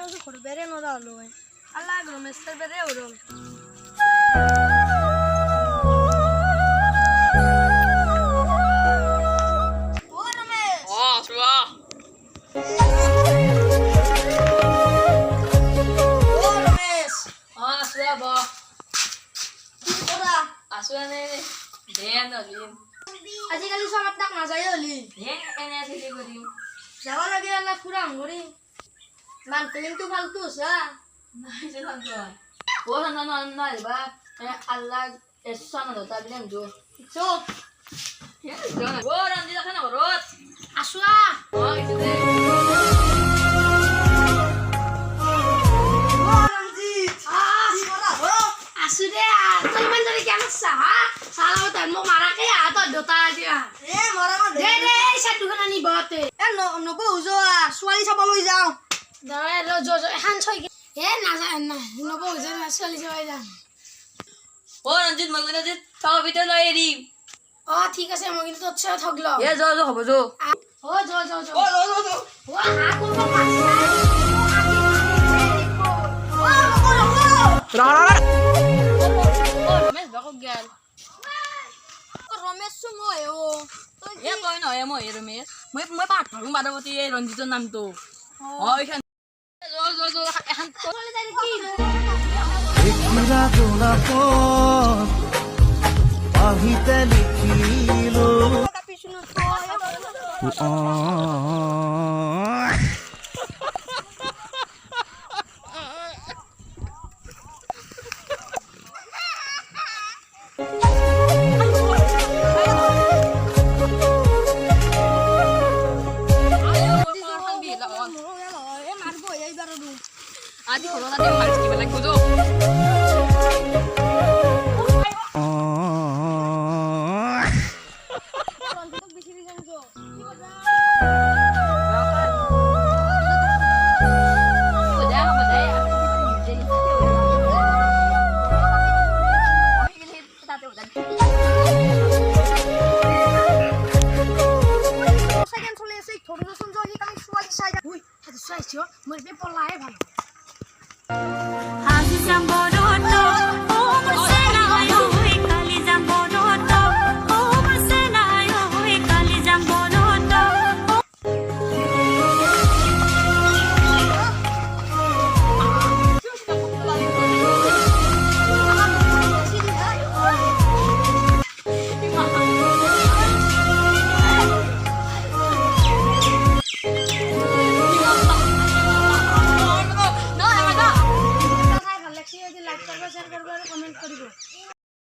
কিছু ঘর বেড়ে নরা হলো আল্লাহ রমেশের বেড়ে ওরল ও রমেশ শুয়া ও রমেশ শুয়া বা কি করা আসুয়ানে দেন অলিন আজিকালি সব তাক না যায় হলি দেন এনে আছে কি করিম যাওয়া লাগে আল্লাহ ফুরাম করি মান কিন্তু ফালতু সা নাই যে থাকতো ও না না না বা আল্লাহ এসানা দতা বিলেন জো চো ও রান্দি দেখা না রত আসুয়া ও কিছু দে আসু দে তুই মান ধরে কেন সাহা সালাও তার মো মারা কে আত দতা দিয়া এ মরা মা দে দে সাত দুখান আনি বতে এ নব উজো সোয়ালি চাব লৈ যাও দাঁড়ায় র জো জো এখান ছয় এ না যায় না নব উজো সোয়ালি চাব যাও ও রঞ্জিত মই কইনা যে তাও ভিতর লই এরি ও ঠিক আছে মই কিন্তু তোর সাথে থাকলো এ যো যো হবো যো ও জো জো জো ও যো যো যো ও হা করব পাছা ও রমেশ বাকো গেল রমেশ সুময় ও এ কই নয় মই রমেশ মই পাঠ ভাগো বাদবতী এই ৰঞ্জিতৰ নামটো ও এখান যো যো যো এখন চলে যাই কি দেখিলা জোনাপত পাহিতে লিখিলো কাপি শুনো আজি করোনা দিন মারিস কি বেলা খুঁজো Haji Jamboroto, oh Masena, oh Kali Jamboroto, oh Masena, oh Kali Jamboroto. Like করবে শেয়ার করবে কমেন্ট করবে